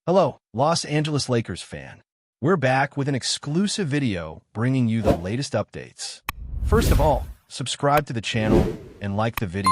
Hello, Los Angeles Lakers fan. We're back with an exclusive video bringing you the latest updates. First of all, subscribe to the channel and like the video.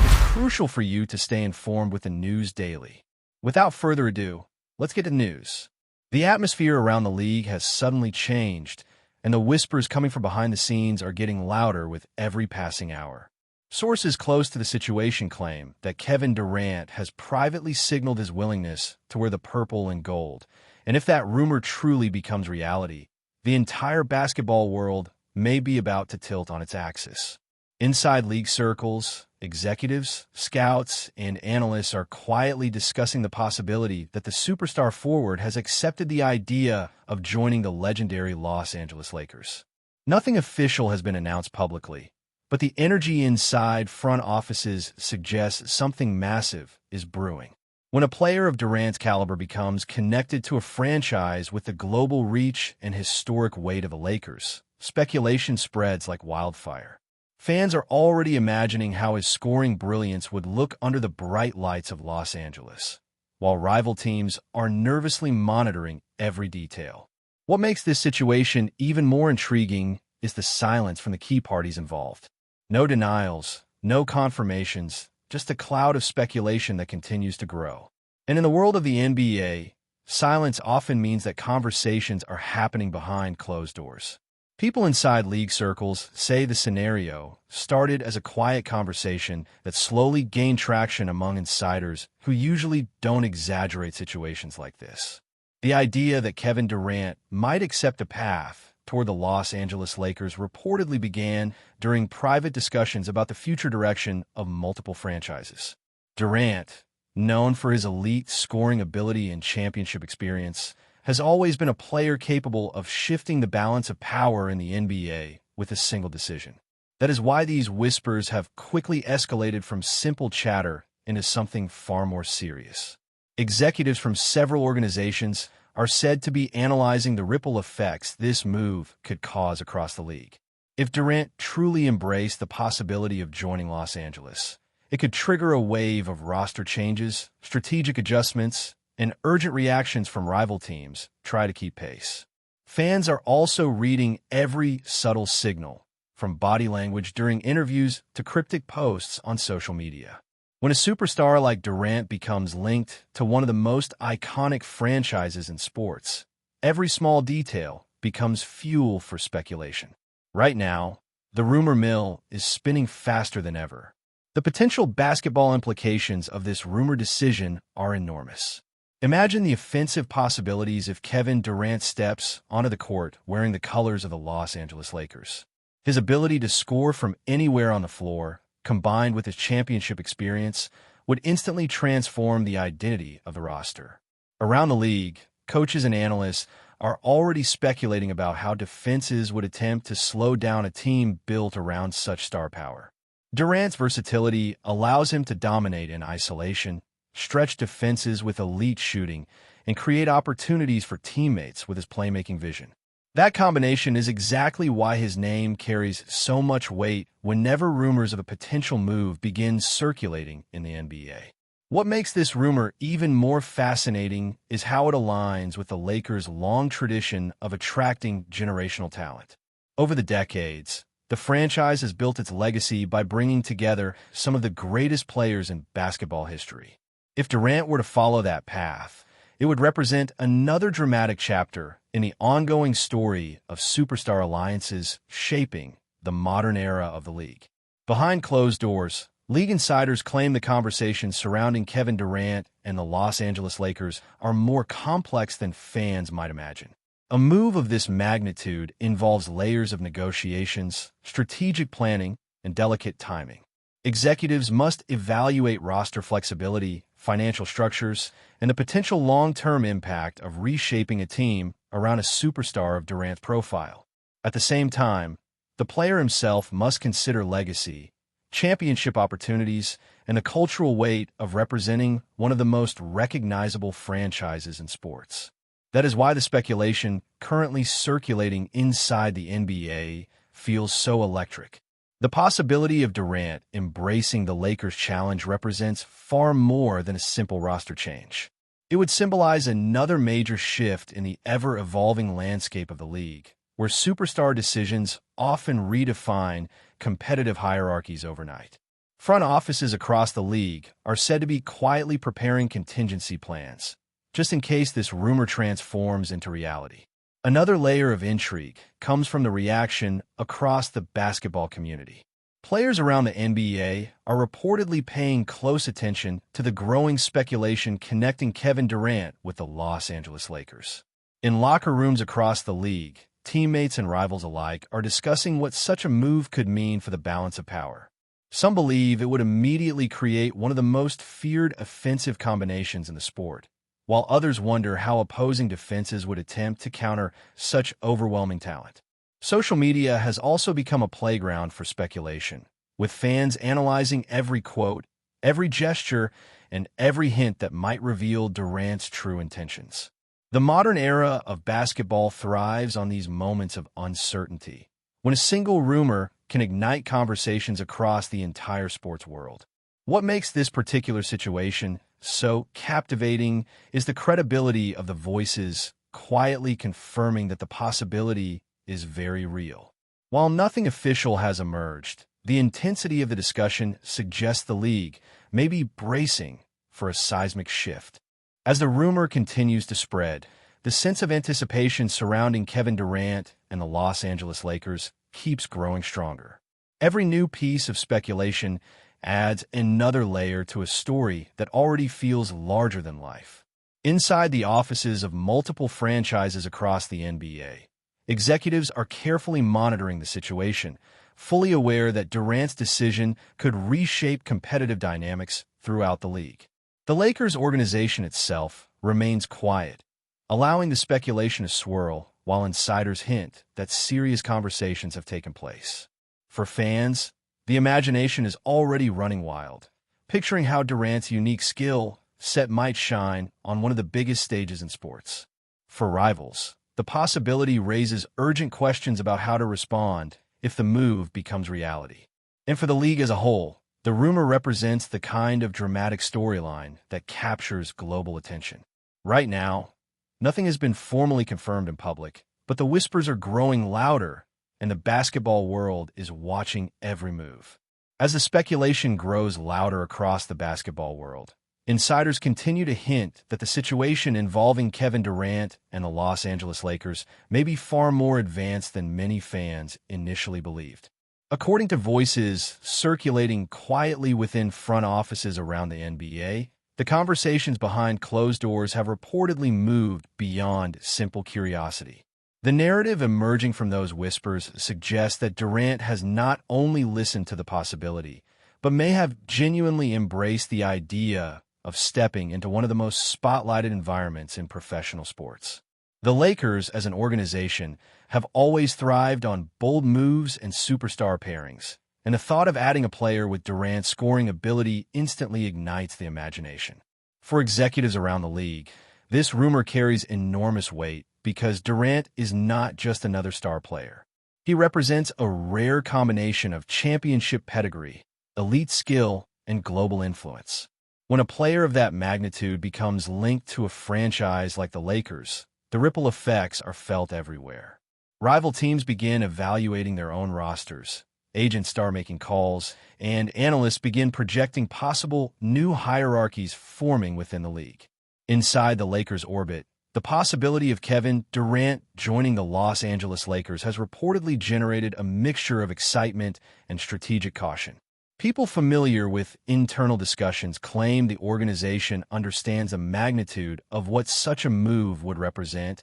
It's crucial for you to stay informed with the news daily. Without further ado, let's get to news. The atmosphere around the league has suddenly changed, and the whispers coming from behind the scenes are getting louder with every passing hour. Sources close to the situation claim that Kevin Durant has privately signaled his willingness to wear the purple and gold, and if that rumor truly becomes reality, the entire basketball world may be about to tilt on its axis. Inside league circles, executives, scouts, and analysts are quietly discussing the possibility that the superstar forward has accepted the idea of joining the legendary Los Angeles Lakers. Nothing official has been announced publicly, but the energy inside front offices suggests something massive is brewing. When a player of Durant's caliber becomes connected to a franchise with the global reach and historic weight of the Lakers, speculation spreads like wildfire. Fans are already imagining how his scoring brilliance would look under the bright lights of Los Angeles, while rival teams are nervously monitoring every detail. What makes this situation even more intriguing is the silence from the key parties involved. No denials, no confirmations, just a cloud of speculation that continues to grow. And in the world of the NBA, silence often means that conversations are happening behind closed doors. People inside league circles say the scenario started as a quiet conversation that slowly gained traction among insiders who usually don't exaggerate situations like this. The idea that Kevin Durant might accept a path toward the Los Angeles Lakers reportedly began during private discussions about the future direction of multiple franchises. Durant, known for his elite scoring ability and championship experience, has always been a player capable of shifting the balance of power in the NBA with a single decision. That is why these whispers have quickly escalated from simple chatter into something far more serious. Executives from several organizations are said to be analyzing the ripple effects this move could cause across the league. If Durant truly embraced the possibility of joining Los Angeles, it could trigger a wave of roster changes, strategic adjustments, and urgent reactions from rival teams try to keep pace. Fans are also reading every subtle signal, from body language during interviews to cryptic posts on social media. When a superstar like Durant becomes linked to one of the most iconic franchises in sports, every small detail becomes fuel for speculation. Right now, the rumor mill is spinning faster than ever. The potential basketball implications of this rumor decision are enormous. Imagine the offensive possibilities if Kevin Durant steps onto the court wearing the colors of the Los Angeles Lakers. His ability to score from anywhere on the floor, combined with his championship experience, would instantly transform the identity of the roster. Around the league, coaches and analysts are already speculating about how defenses would attempt to slow down a team built around such star power. Durant's versatility allows him to dominate in isolation, stretch defenses with elite shooting, and create opportunities for teammates with his playmaking vision. That combination is exactly why his name carries so much weight whenever rumors of a potential move begin circulating in the NBA. What makes this rumor even more fascinating is how it aligns with the Lakers' long tradition of attracting generational talent. Over the decades, the franchise has built its legacy by bringing together some of the greatest players in basketball history. If Durant were to follow that path, it would represent another dramatic chapter in the ongoing story of superstar alliances shaping the modern era of the league. Behind closed doors, league insiders claim the conversations surrounding Kevin Durant and the Los Angeles Lakers are more complex than fans might imagine. A move of this magnitude involves layers of negotiations, strategic planning, and delicate timing. Executives must evaluate roster flexibility, financial structures, and the potential long-term impact of reshaping a team around a superstar of Durant's profile. At the same time, the player himself must consider legacy, championship opportunities, and the cultural weight of representing one of the most recognizable franchises in sports. That is why the speculation currently circulating inside the NBA feels so electric. The possibility of Durant embracing the Lakers' challenge represents far more than a simple roster change. It would symbolize another major shift in the ever-evolving landscape of the league, where superstar decisions often redefine competitive hierarchies overnight. Front offices across the league are said to be quietly preparing contingency plans, just in case this rumor transforms into reality. Another layer of intrigue comes from the reaction across the basketball community. Players around the NBA are reportedly paying close attention to the growing speculation connecting Kevin Durant with the Los Angeles Lakers. In locker rooms across the league, teammates and rivals alike are discussing what such a move could mean for the balance of power. Some believe it would immediately create one of the most feared offensive combinations in the sport, while others wonder how opposing defenses would attempt to counter such overwhelming talent. Social media has also become a playground for speculation, with fans analyzing every quote, every gesture, and every hint that might reveal Durant's true intentions. The modern era of basketball thrives on these moments of uncertainty, when a single rumor can ignite conversations across the entire sports world. What makes this particular situation so captivating is the credibility of the voices quietly confirming that the possibility is very real. While nothing official has emerged, the intensity of the discussion suggests the league may be bracing for a seismic shift. As the rumor continues to spread, the sense of anticipation surrounding Kevin Durant and the Los Angeles Lakers keeps growing stronger. Every new piece of speculation adds another layer to a story that already feels larger than life. Inside the offices of multiple franchises across the NBA, executives are carefully monitoring the situation, fully aware that Durant's decision could reshape competitive dynamics throughout the league. The Lakers organization itself remains quiet, allowing the speculation to swirl while insiders hint that serious conversations have taken place. For fans, the imagination is already running wild, picturing how Durant's unique skill set might shine on one of the biggest stages in sports. For rivals, the possibility raises urgent questions about how to respond if the move becomes reality. And for the league as a whole, the rumor represents the kind of dramatic storyline that captures global attention. Right now, nothing has been formally confirmed in public, but the whispers are growing louder, and the basketball world is watching every move. As the speculation grows louder across the basketball world, insiders continue to hint that the situation involving Kevin Durant and the Los Angeles Lakers may be far more advanced than many fans initially believed. According to voices circulating quietly within front offices around the NBA, the conversations behind closed doors have reportedly moved beyond simple curiosity. The narrative emerging from those whispers suggests that Durant has not only listened to the possibility, but may have genuinely embraced the idea of stepping into one of the most spotlighted environments in professional sports. The Lakers, as an organization, have always thrived on bold moves and superstar pairings, and the thought of adding a player with Durant's scoring ability instantly ignites the imagination. For executives around the league, this rumor carries enormous weight because Durant is not just another star player. He represents a rare combination of championship pedigree, elite skill, and global influence. When a player of that magnitude becomes linked to a franchise like the Lakers, the ripple effects are felt everywhere. Rival teams begin evaluating their own rosters, agents start making calls, and analysts begin projecting possible new hierarchies forming within the league. Inside the Lakers' orbit, the possibility of Kevin Durant joining the Los Angeles Lakers has reportedly generated a mixture of excitement and strategic caution. People familiar with internal discussions claim the organization understands the magnitude of what such a move would represent,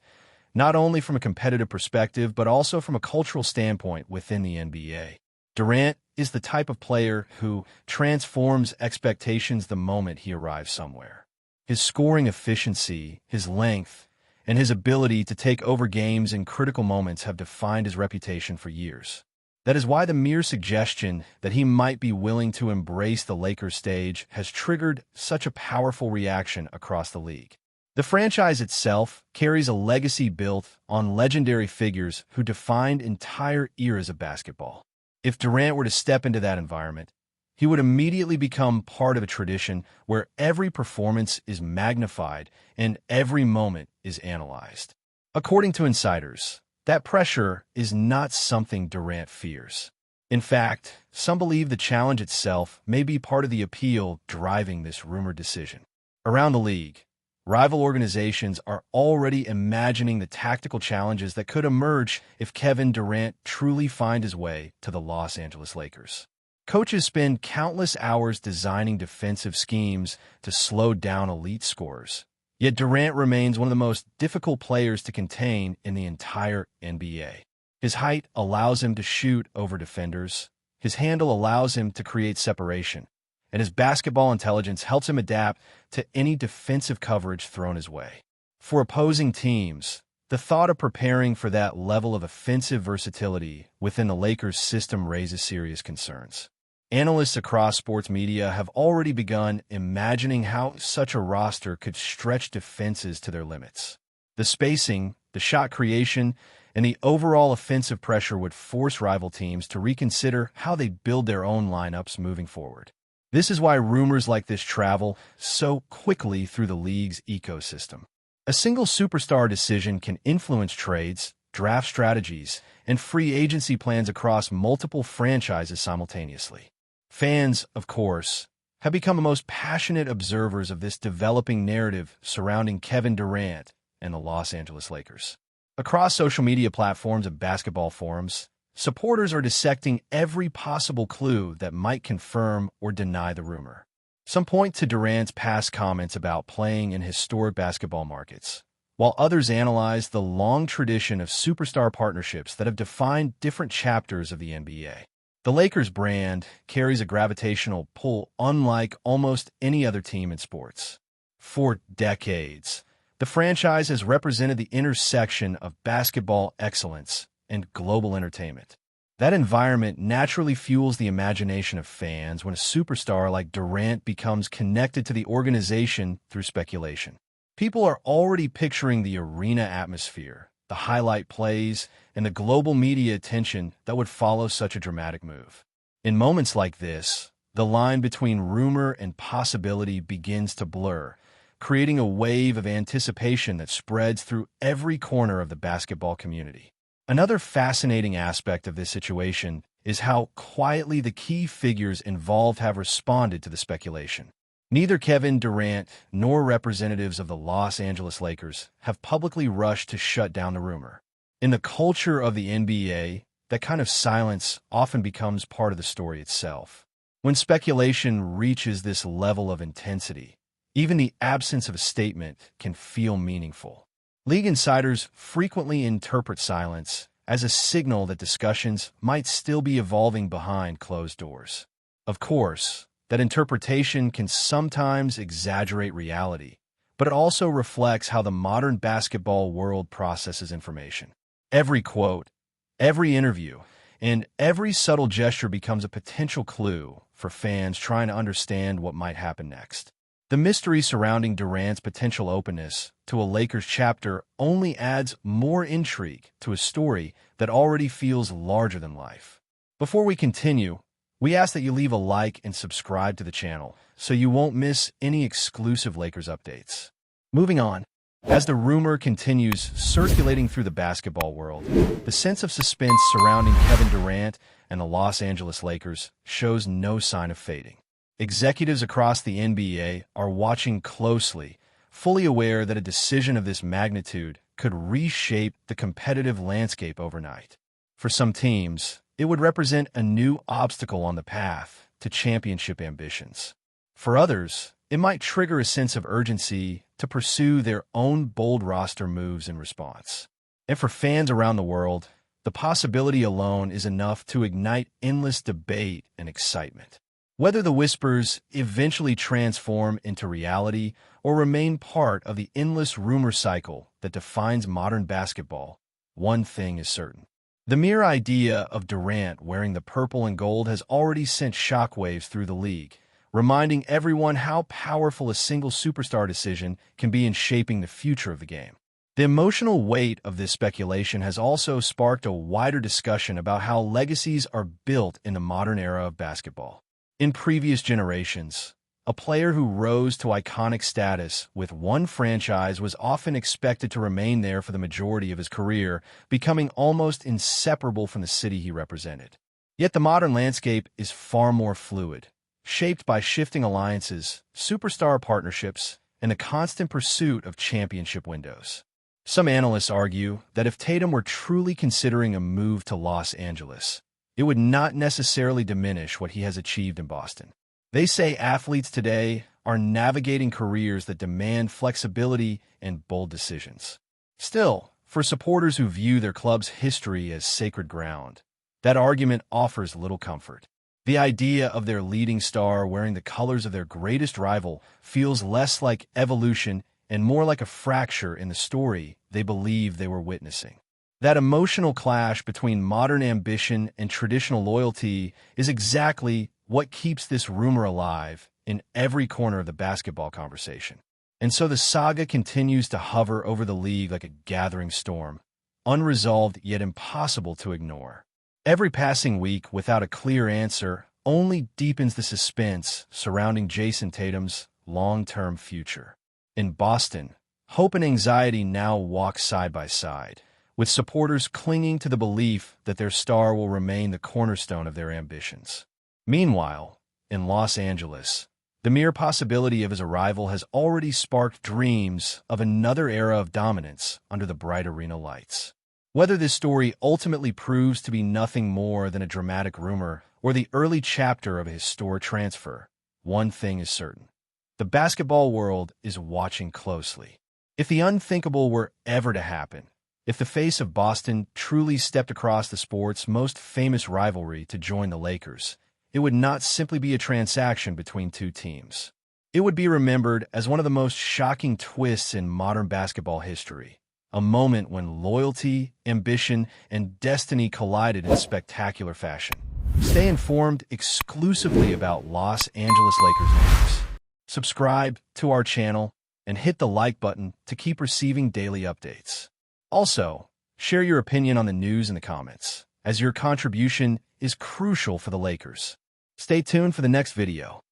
not only from a competitive perspective, but also from a cultural standpoint within the NBA. Durant is the type of player who transforms expectations the moment he arrives somewhere. His scoring efficiency, his length, and his ability to take over games in critical moments have defined his reputation for years. That is why the mere suggestion that he might be willing to embrace the Lakers stage has triggered such a powerful reaction across the league. The franchise itself carries a legacy built on legendary figures who defined entire eras of basketball. If Durant were to step into that environment, he would immediately become part of a tradition where every performance is magnified and every moment is analyzed. According to insiders, that pressure is not something Durant fears. In fact, some believe the challenge itself may be part of the appeal driving this rumored decision. Around the league, rival organizations are already imagining the tactical challenges that could emerge if Kevin Durant truly finds his way to the Los Angeles Lakers. Coaches spend countless hours designing defensive schemes to slow down elite scorers. Yet Durant remains one of the most difficult players to contain in the entire NBA. His height allows him to shoot over defenders, his handle allows him to create separation, and his basketball intelligence helps him adapt to any defensive coverage thrown his way. For opposing teams, the thought of preparing for that level of offensive versatility within the Lakers' system raises serious concerns. Analysts across sports media have already begun imagining how such a roster could stretch defenses to their limits. The spacing, the shot creation, and the overall offensive pressure would force rival teams to reconsider how they build their own lineups moving forward. This is why rumors like this travel so quickly through the league's ecosystem. A single superstar decision can influence trades, draft strategies, and free agency plans across multiple franchises simultaneously. Fans, of course, have become the most passionate observers of this developing narrative surrounding Kevin Durant and the Los Angeles Lakers. Across social media platforms and basketball forums, supporters are dissecting every possible clue that might confirm or deny the rumor. Some point to Durant's past comments about playing in historic basketball markets, while others analyze the long tradition of superstar partnerships that have defined different chapters of the NBA. The Lakers brand carries a gravitational pull unlike almost any other team in sports. For decades, the franchise has represented the intersection of basketball excellence and global entertainment. That environment naturally fuels the imagination of fans when a superstar like Durant becomes connected to the organization through speculation. People are already picturing the arena atmosphere, the highlight plays, and the global media attention that would follow such a dramatic move. In moments like this, the line between rumor and possibility begins to blur, creating a wave of anticipation that spreads through every corner of the basketball community. Another fascinating aspect of this situation is how quietly the key figures involved have responded to the speculation. Neither Kevin Durant nor representatives of the Los Angeles Lakers have publicly rushed to shut down the rumor. In the culture of the NBA, that kind of silence often becomes part of the story itself. When speculation reaches this level of intensity, even the absence of a statement can feel meaningful. League insiders frequently interpret silence as a signal that discussions might still be evolving behind closed doors. Of course, that interpretation can sometimes exaggerate reality, but it also reflects how the modern basketball world processes information. Every quote, every interview, and every subtle gesture becomes a potential clue for fans trying to understand what might happen next. The mystery surrounding Durant's potential openness to a Lakers chapter only adds more intrigue to a story that already feels larger than life. Before we continue, we ask that you leave a like and subscribe to the channel so you won't miss any exclusive Lakers updates. Moving on, as the rumor continues circulating through the basketball world, the sense of suspense surrounding Kevin Durant and the Los Angeles Lakers shows no sign of fading. Executives across the NBA are watching closely, fully aware that a decision of this magnitude could reshape the competitive landscape overnight. For some teams, it would represent a new obstacle on the path to championship ambitions. For others, it might trigger a sense of urgency to pursue their own bold roster moves in response. And for fans around the world, the possibility alone is enough to ignite endless debate and excitement. Whether the whispers eventually transform into reality or remain part of the endless rumor cycle that defines modern basketball, one thing is certain. The mere idea of Durant wearing the purple and gold has already sent shockwaves through the league, reminding everyone how powerful a single superstar decision can be in shaping the future of the game. The emotional weight of this speculation has also sparked a wider discussion about how legacies are built in the modern era of basketball. In previous generations, a player who rose to iconic status with one franchise was often expected to remain there for the majority of his career, becoming almost inseparable from the city he represented. Yet the modern landscape is far more fluid, shaped by shifting alliances, superstar partnerships, and the constant pursuit of championship windows. Some analysts argue that if Tatum were truly considering a move to Los Angeles, it would not necessarily diminish what he has achieved in Boston. They say athletes today are navigating careers that demand flexibility and bold decisions. Still, for supporters who view their club's history as sacred ground, that argument offers little comfort. The idea of their leading star wearing the colors of their greatest rival feels less like evolution and more like a fracture in the story they believe they were witnessing. That emotional clash between modern ambition and traditional loyalty is exactly what keeps this rumor alive in every corner of the basketball conversation. And so the saga continues to hover over the league like a gathering storm, unresolved yet impossible to ignore. Every passing week without a clear answer only deepens the suspense surrounding Jason Tatum's long-term future. In Boston, hope and anxiety now walk side by side, with supporters clinging to the belief that their star will remain the cornerstone of their ambitions. Meanwhile, in Los Angeles, the mere possibility of his arrival has already sparked dreams of another era of dominance under the bright arena lights. Whether this story ultimately proves to be nothing more than a dramatic rumor or the early chapter of a historic transfer, one thing is certain. The basketball world is watching closely. If the unthinkable were ever to happen, if the face of Boston truly stepped across the sport's most famous rivalry to join the Lakers, it would not simply be a transaction between two teams. It would be remembered as one of the most shocking twists in modern basketball history, a moment when loyalty, ambition, and destiny collided in spectacular fashion. Stay informed exclusively about Los Angeles Lakers news. Subscribe to our channel and hit the like button to keep receiving daily updates. Also, share your opinion on the news in the comments, as your contribution is crucial for the Lakers. Stay tuned for the next video.